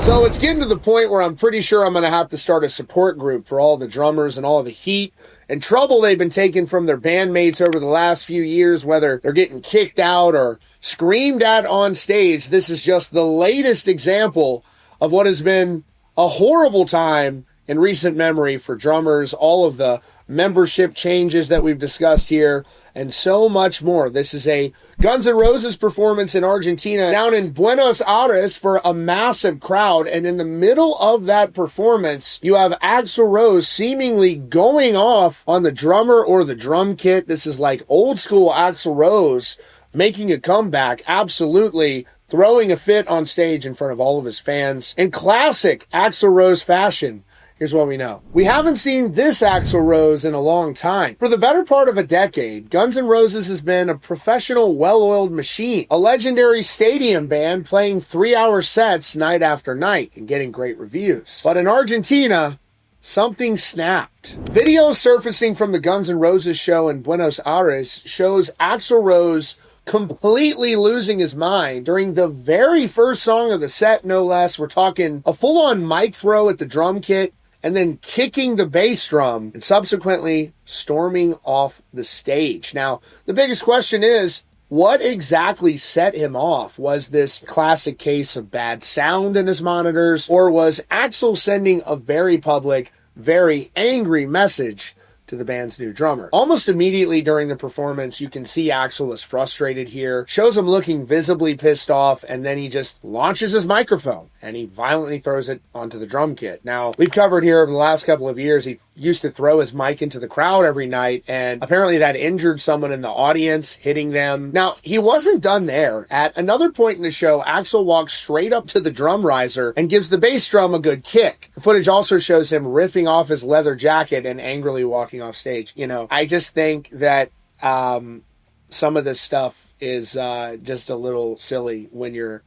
So it's getting to the point where I'm pretty sure I'm going to have to start a support group for all the drummers and all the heat and trouble they've been taking from their bandmates over the last few years, whether they're getting kicked out or screamed at on stage. This is just the latest example of what has been a horrible time in recent memory for drummers, all of the membership changes that we've discussed here, and so much more. This is a Guns N' Roses performance in Argentina, down in Buenos Aires for a massive crowd, and in the middle of that performance, you have Axl Rose seemingly going off on the drummer or the drum kit. This is like old school Axl Rose making a comeback, absolutely throwing a fit on stage in front of all of his fans. In classic Axl Rose fashion, here's what we know. We haven't seen this Axl Rose in a long time. For the better part of a decade, Guns N' Roses has been a professional, well-oiled machine, a legendary stadium band playing 3-hour sets night after night and getting great reviews. But in Argentina, something snapped. Video surfacing from the Guns N' Roses show in Buenos Aires shows Axl Rose completely losing his mind during the very first song of the set, no less. We're talking a full-on mic throw at the drum kit, and then kicking the bass drum, and subsequently storming off the stage. Now, the biggest question is, what exactly set him off? Was this classic case of bad sound in his monitors, or was Axl sending a very public, very angry message to the band's new drummer? Almost immediately during the performance, you can see Axl is frustrated here, shows him looking visibly pissed off, and then he just launches his microphone and he violently throws it onto the drum kit. Now, we've covered here over the last couple of years, he used to throw his mic into the crowd every night, and apparently that injured someone in the audience, hitting them. Now, he wasn't done there. At another point in the show, Axl walks straight up to the drum riser and gives the bass drum a good kick. The footage also shows him ripping off his leather jacket and angrily walking off stage. You know, I just think that some of this stuff is just a little silly when you're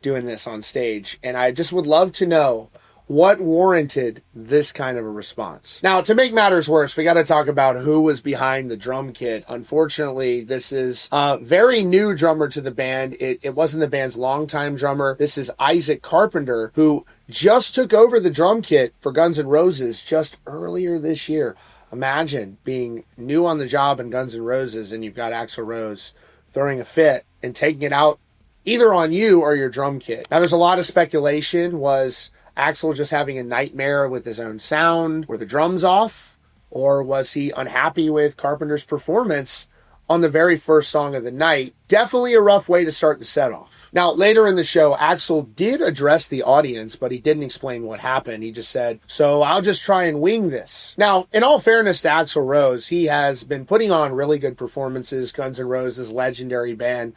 doing this on stage. And I just would love to know what warranted this kind of a response. Now, to make matters worse, we got to talk about who was behind the drum kit. Unfortunately, this is a very new drummer to the band. It wasn't the band's longtime drummer. This is Isaac Carpenter, who just took over the drum kit for Guns N' Roses just earlier this year. Imagine being new on the job in Guns N' Roses and you've got Axl Rose throwing a fit and taking it out either on you or your drum kit. Now, there's a lot of speculation. Was Axl just having a nightmare with his own sound? Were the drums off? Or was he unhappy with Carpenter's performance on the very first song of the night? Definitely a rough way to start the set off. Now, later in the show, Axl did address the audience, but he didn't explain what happened. He just said, "So I'll just try and wing this." Now, in all fairness to Axl Rose, he has been putting on really good performances. Guns N' Roses, legendary band.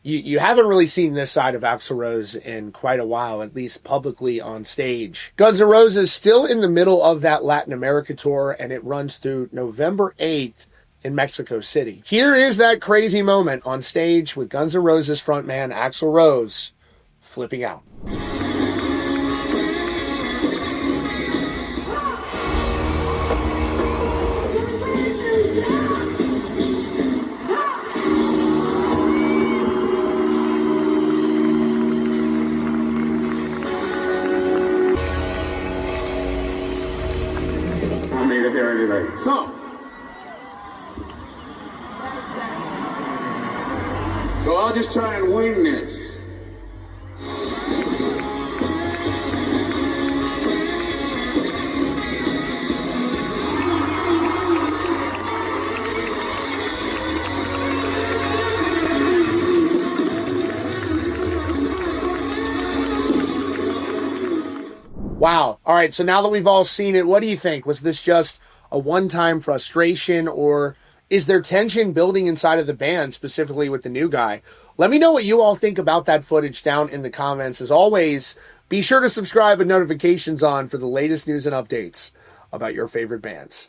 You haven't really seen this side of Axl Rose in quite a while, at least publicly on stage. Guns N' Roses still in the middle of that Latin America tour, and it runs through November 8th in Mexico City. Here is that crazy moment on stage with Guns N' Roses frontman Axl Rose flipping out. So I'll just try and wing this. Wow. All right, so now that we've all seen it, what do you think? Was this just a one-time frustration, or is there tension building inside of the band, specifically with the new guy? Let me know what you all think about that footage down in the comments. As always, be sure to subscribe and notifications on for the latest news and updates about your favorite bands.